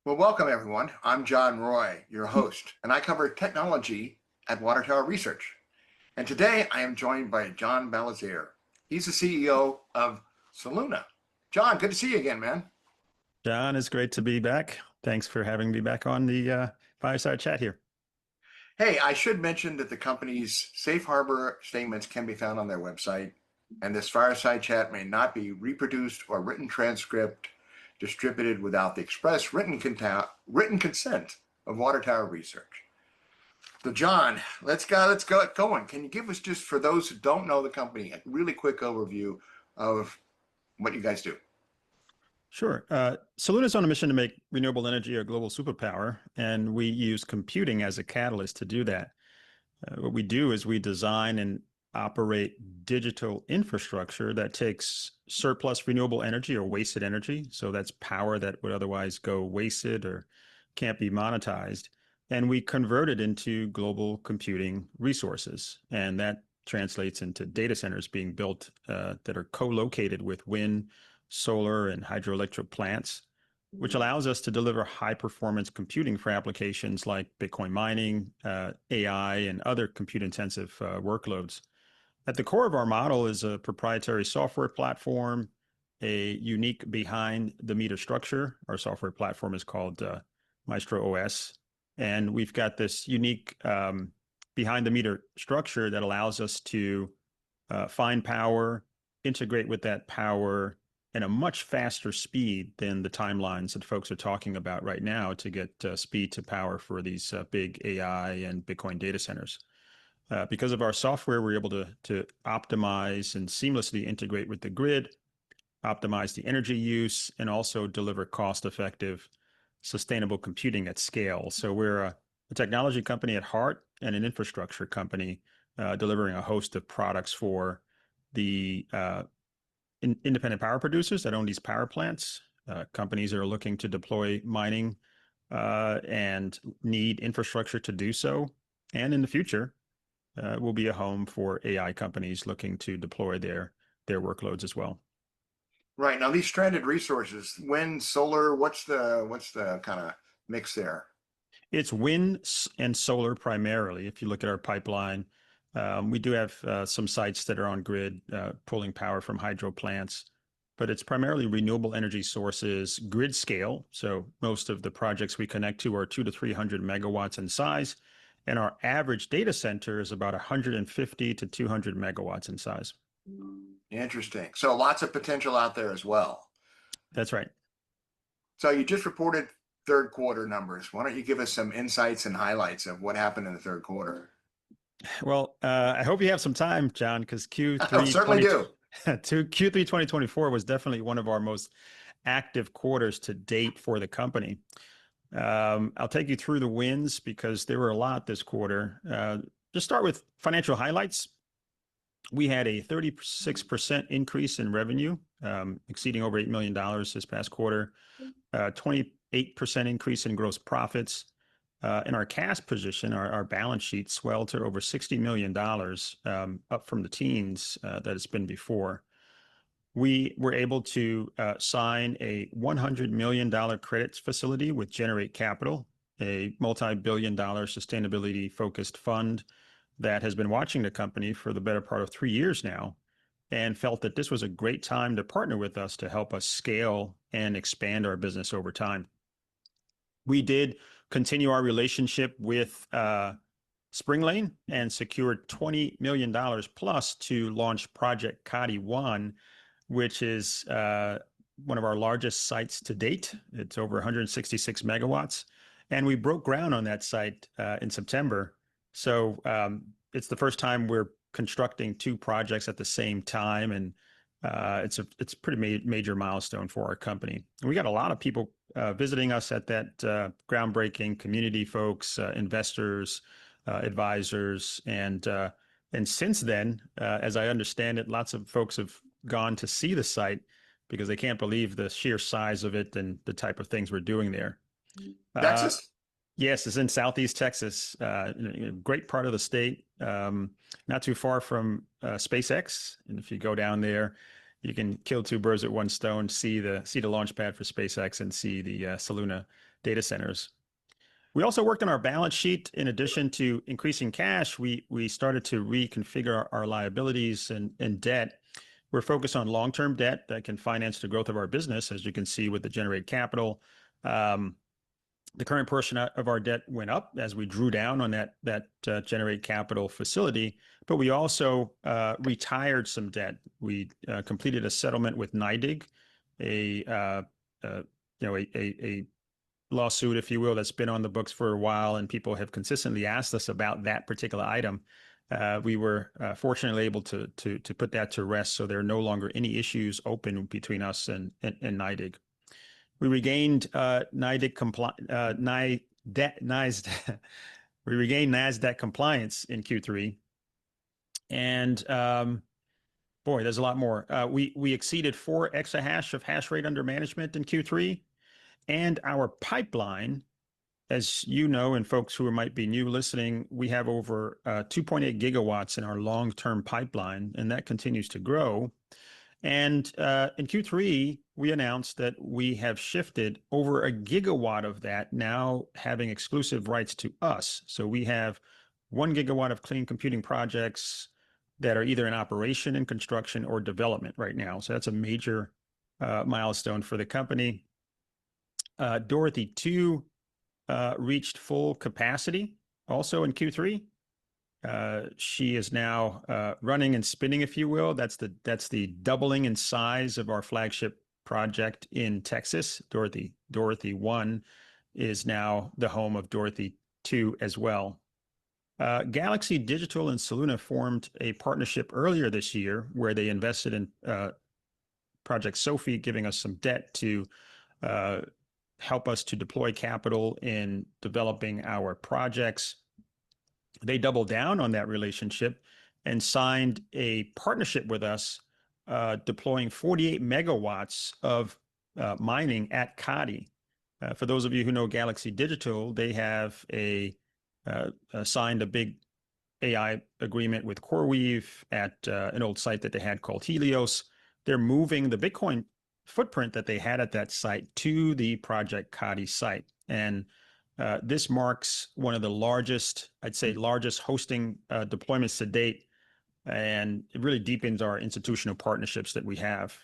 Well, welcome everyone. I'm John Roy, your host, and I cover technology at Water Tower Research. And today I am joined by John Balazier. He's the CEO of Slnh. John, good to see you again, man. John, it's great to be back. Thanks for having me back on the fireside chat here. Hey, I should mention that the company's safe harbor statements can be found on their website, and this fireside chat may not be reproduced or written transcript distributed without the express written consent of Water Tower Research. So, John, let's go it going. Can you give us, just for those who don't know the company, a really quick overview of what you guys do? Sure. Slnh is on a mission to make renewable energy a global superpower, and we use computing as a catalyst to do that. What we do is we design and operate digital infrastructure that takes surplus renewable energy or wasted energy. So that's power that would otherwise go wasted or can't be monetized. And we convert it into global computing resources. And that translates into data centers being built that are co-located with wind, solar, and hydroelectric plants, which allows us to deliver high performance computing for applications like Bitcoin mining, AI, and other compute intensive workloads. At the core of our model is a proprietary software platform, a unique behind the meter structure. Our software platform is called Maestro OS. And we've got this unique behind the meter structure that allows us to find power, integrate with that power at a much faster speed than the timelines that folks are talking about right now to get speed to power for these big AI and Bitcoin data centers. Because of our software, we're able to optimize and seamlessly integrate with the grid, optimize the energy use, and also deliver cost-effective, sustainable computing at scale. So we're a technology company at heart and an infrastructure company delivering a host of products for the independent power producers that own these power plants, companies that are looking to deploy mining and need infrastructure to do so. And in the future, will be a home for AI companies looking to deploy their workloads as well. Right. Now, these stranded resources, wind, solar, what's the kind of mix there? It's wind and solar primarily. If you look at our pipeline, we do have some sites that are on grid pulling power from hydro plants, but it's primarily renewable energy sources, grid scale. So most of the projects we connect to are 200 to 300 megawatts in size, and our average data center is about 150 to 200 megawatts in size. Interesting. So lots of potential out there as well. That's right. So you just reported third quarter numbers. Why don't you give us some insights and highlights of what happened in the third quarter? Well, I hope you have some time, John, because I certainly do. Q3 2024 was definitely one of our most active quarters to date for the company. I'll take you through the wins because there were a lot this quarter. Just start with financial highlights. We had a 36% increase in revenue, exceeding over $8 million this past quarter, 28% increase in gross profits. In our cash position, our balance sheet swelled to over $60 million, up from the teens that it's been before. We were able to sign a $100 million credit facility with Generate Capital, a multi-billion-dollar sustainability-focused fund that has been watching the company for the better part of 3 years now, and felt that this was a great time to partner with us to help us scale and expand our business over time. We did continue our relationship with Slnh and secured $20 million plus to launch Project Kadi 1, which is one of our largest sites to date. It's over 166 megawatts. And we broke ground on that site in September. So it's the first time we're constructing two projects at the same time. And it's a pretty major milestone for our company. And we got a lot of people visiting us at that groundbreaking, community folks, investors, advisors. And since then, as I understand it, lots of folks have gone to see the site because they can't believe the sheer size of it and the type of things we're doing there. Texas? Yes, it's in Southeast Texas, great part of the state, not too far from SpaceX. And if you go down there, you can kill two birds with one stone, see the launch pad for SpaceX and see the Slnh data centers. We also worked on our balance sheet. In addition to increasing cash, we started to reconfigure our liabilities and debt. We're focused on long-term debt that can finance the growth of our business, as you can see with the Generate Capital. The current portion of our debt went up as we drew down on that Generate Capital facility, but we also retired some debt. We completed a settlement with NYDIG, a lawsuit, if you will, that's been on the books for a while, and people have consistently asked us about that particular item. We were fortunately able to put that to rest, so there are no longer any issues open between us and NYDIG. We regained NYDIG we regained NASDAQ compliance in Q3, and boy, there's a lot more. We exceeded 4 exahash of hash rate under management in Q3, and our pipeline, as you know, and folks who might be new listening, we have over 2.8 gigawatts in our long-term pipeline, and that continues to grow. And in Q3, we announced that we have shifted over a gigawatt of that now having exclusive rights to us. So we have 1 gigawatt of clean computing projects that are either in operation, in construction, or development right now. So that's a major milestone for the company. Dorothy 2 reached full capacity also in Q3. She is now running and spinning, if you will. That's the doubling in size of our flagship project in Texas. Dorothy 1 is now the home of Dorothy 2 as well. Galaxy Digital and Slnh formed a partnership earlier this year where they invested in Project Sophie, giving us some debt to help us to deploy capital in developing our projects. They doubled down on that relationship and signed a partnership with us, deploying 48 megawatts of mining at Kadi. For those of you who know Galaxy Digital, they have signed a big AI agreement with CoreWeave at an old site that they had called Helios. They're moving the Bitcoin footprint that they had at that site to the Project Kadi site. And this marks one of the largest, I'd say, largest hosting deployments to date, and it really deepens our institutional partnerships that we have.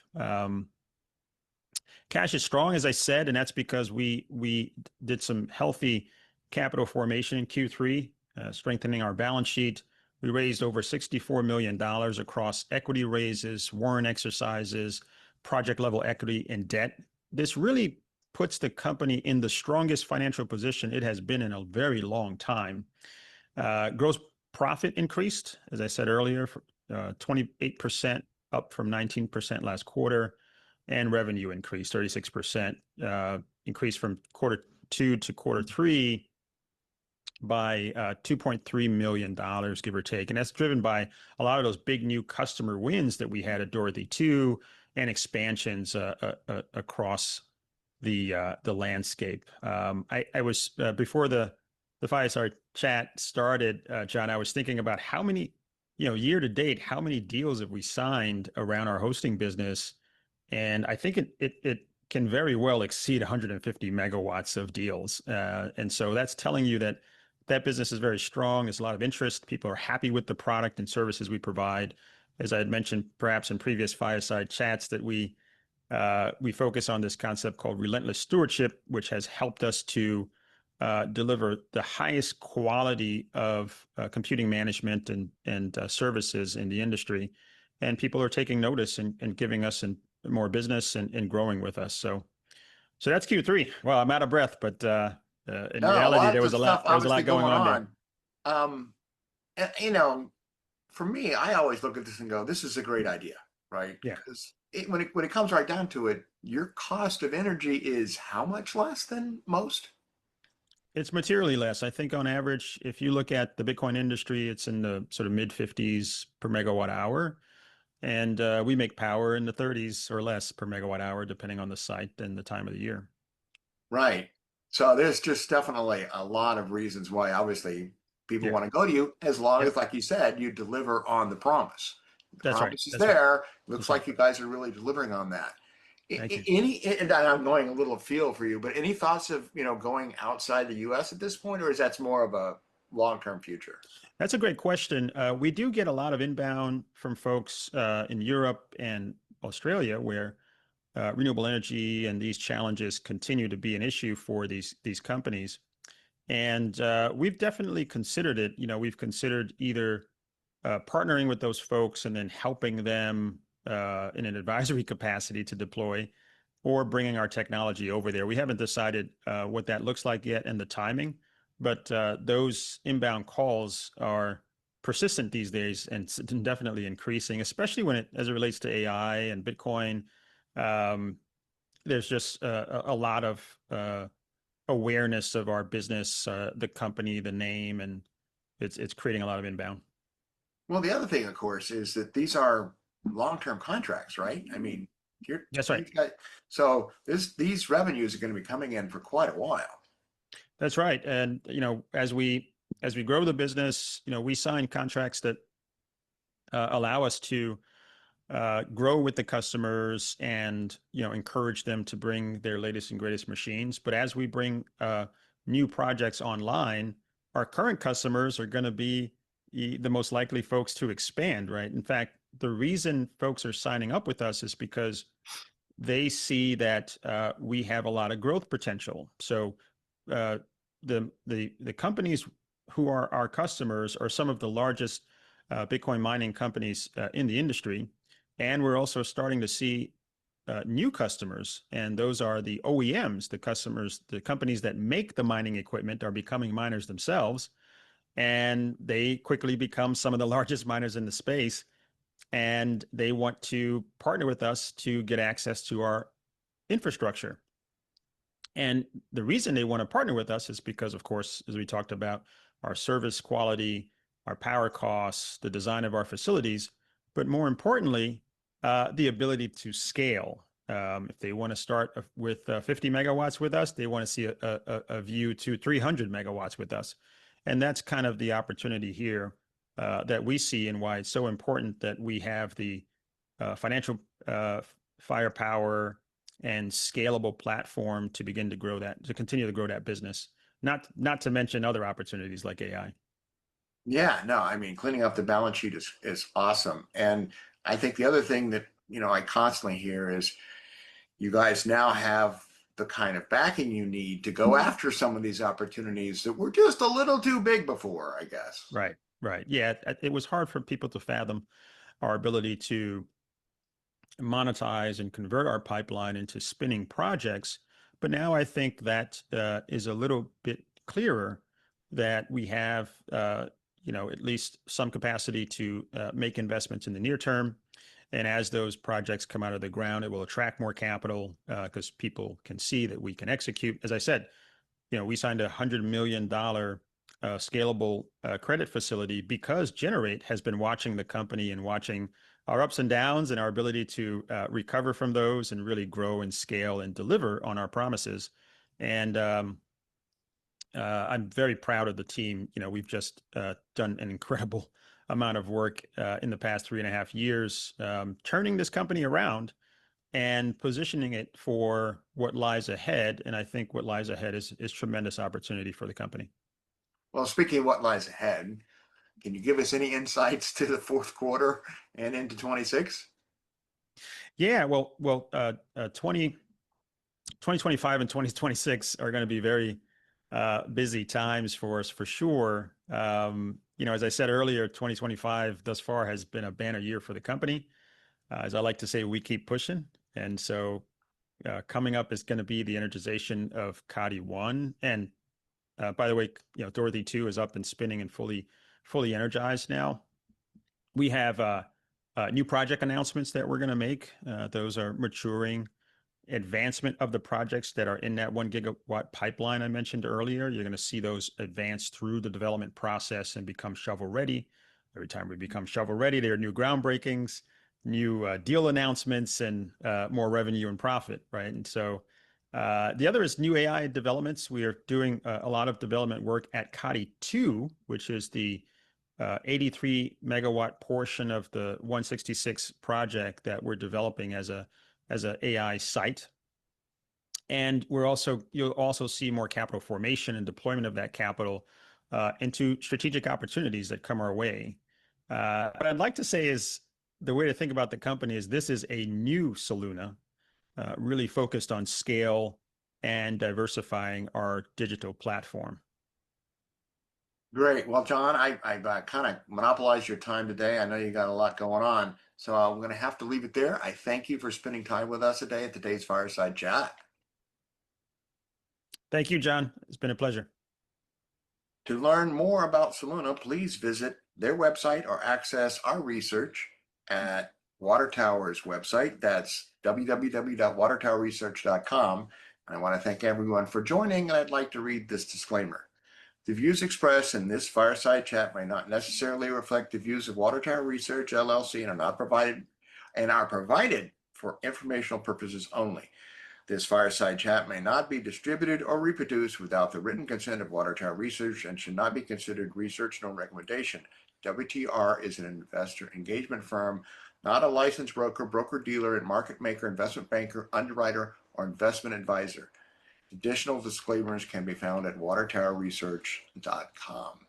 Cash is strong, as I said, and that's because we did some healthy capital formation in Q3, strengthening our balance sheet. We raised over $64 million across equity raises, warrant exercises, project level equity, and debt. This really puts the company in the strongest financial position it has been in a very long time. Gross profit increased, as I said earlier, 28% up from 19% last quarter, and revenue increased 36%, increased from quarter 2 to quarter 3 by $2.3 million, give or take. And that's driven by a lot of those big new customer wins that we had at Dorothy 2 and expansions across the landscape. I was before the fireside chat started, John, I was thinking about how many, year to date, how many deals have we signed around our hosting business, and I think it can very well exceed 150 megawatts of deals, and so that's telling you that business is very strong. There's a lot of interest. People are happy with the product and services we provide. As I had mentioned, perhaps in previous fireside chats, that we focus on this concept called relentless stewardship, which has helped us to deliver the highest quality of computing management and services in the industry. And people are taking notice and giving us more business and growing with us. So that's Q3. Well, I'm out of breath, but in reality, there was a lot going on there. For me, I always look at this and go, this is a great idea, right? Yeah. Because when it comes right down to it, your cost of energy is how much less than most? It's materially less. I think on average, if you look at the Bitcoin industry, it's in the sort of mid 50s per megawatt hour. And we make power in the 30s or less per megawatt hour, depending on the site and the time of the year. Right. So there's just definitely a lot of reasons why, obviously, people want to go to you, as long as, like you said, you deliver on the promise. The That's right. promise is That's right. there. Looks That's right. like you guys are really delivering on that. Thank you. Any, and I'm going a little afield for you, but any thoughts of, going outside the US at this point, or is that more of a long-term future? That's a great question. We do get a lot of inbound from folks in Europe and Australia where renewable energy and these challenges continue to be an issue for these companies. And we've definitely considered it. We've considered either partnering with those folks and then helping them in an advisory capacity to deploy, or bringing our technology over there. We haven't decided what that looks like yet and the timing, but those inbound calls are persistent these days and definitely increasing, especially as it relates to AI and Bitcoin. Um, there's just a lot of awareness of our business, the company, the name, and it's creating a lot of inbound. Well, the other thing, of course, is that these are long-term contracts, right? I mean, That's right. you've got, so these revenues are going to be coming in for quite a while. That's right. And as we grow the business, we sign contracts that allow us to grow with the customers and encourage them to bring their latest and greatest machines. But as we bring new projects online, our current customers are going to be the most likely folks to expand, right? In fact, the reason folks are signing up with us is because they see that we have a lot of growth potential. So uh, the companies who are our customers are some of the largest Bitcoin mining companies in the industry, and we're also starting to see new customers, and those are the OEMs, the customers, the companies that make the mining equipment are becoming miners themselves, and they quickly become some of the largest miners in the space, and they want to partner with us to get access to our infrastructure. And the reason they want to partner with us is because, of course, as we talked about, our service quality, our power costs, the design of our facilities, but more importantly, the ability to scale. If they want to start with 50 megawatts with us, they want to see a view to 300 megawatts with us. And that's kind of the opportunity here that we see, and why it's so important that we have the financial firepower and scalable platform to begin to grow that, to continue to grow that business. Not to mention other opportunities like AI. Yeah, no, I mean, cleaning up the balance sheet is awesome. And I think the other thing that, I constantly hear is you guys now have the kind of backing you need to go after some of these opportunities that were just a little too big before, I guess. Right, right. Yeah, it was hard for people to fathom our ability to monetize and convert our pipeline into spinning projects. But now I think that is a little bit clearer, that we have, at least some capacity to make investments in the near term. And as those projects come out of the ground, it will attract more capital because people can see that we can execute. As I said, we signed a $100 million scalable credit facility because Generate has been watching the company and watching our ups and downs and our ability to recover from those and really grow and scale and deliver on our promises. And I'm very proud of the team. We've just done an incredible amount of work in the past 3.5 years, turning this company around and positioning it for what lies ahead. And I think what lies ahead is tremendous opportunity for the company. Well, speaking of what lies ahead, can you give us any insights to the fourth quarter and into 26? Yeah, well, 2025 and 2026 are going to be very busy times for us for sure. As I said earlier, 2025 thus far has been a banner year for the company. As I like to say, we keep pushing. And so coming up is going to be the energization of Kadi 1. And by the way, Dorothy 2 is up and spinning and fully energized now. We have new project announcements that we're going to make. Those are maturing. Advancement of the projects that are in that 1 gigawatt pipeline I mentioned earlier. You're going to see those advance through the development process and become shovel ready. Every time we become shovel ready, there are new groundbreakings, new deal announcements, and more revenue and profit, right? And so the other is new AI developments. We are doing a lot of development work at Kadi 2, which is the 83 megawatt portion of the 166 project that we're developing as a AI site. And you'll also see more capital formation and deployment of that capital into strategic opportunities that come our way. What I'd like to say is the way to think about the company is this is a new Slnh, really focused on scale and diversifying our digital platform. Great. Well, John, I kind of monopolized your time today. I know you got a lot going on, so I'm going to have to leave it there. I thank you for spending time with us today at today's Fireside Chat. Thank you, John. It's been a pleasure. To learn more about Slnh, please visit their website or access our research at Water Tower's website. That's www.watertowerresearch.com. And I want to thank everyone for joining, and I'd like to read this disclaimer. The views expressed in this fireside chat may not necessarily reflect the views of Water Tower Research LLC and are provided for informational purposes only. This fireside chat may not be distributed or reproduced without the written consent of Water Tower Research and should not be considered research nor recommendation. WTR is an investor engagement firm, not a licensed broker, broker-dealer, and market maker, investment banker, underwriter, or investment advisor. Additional disclaimers can be found at watertowerresearch.com.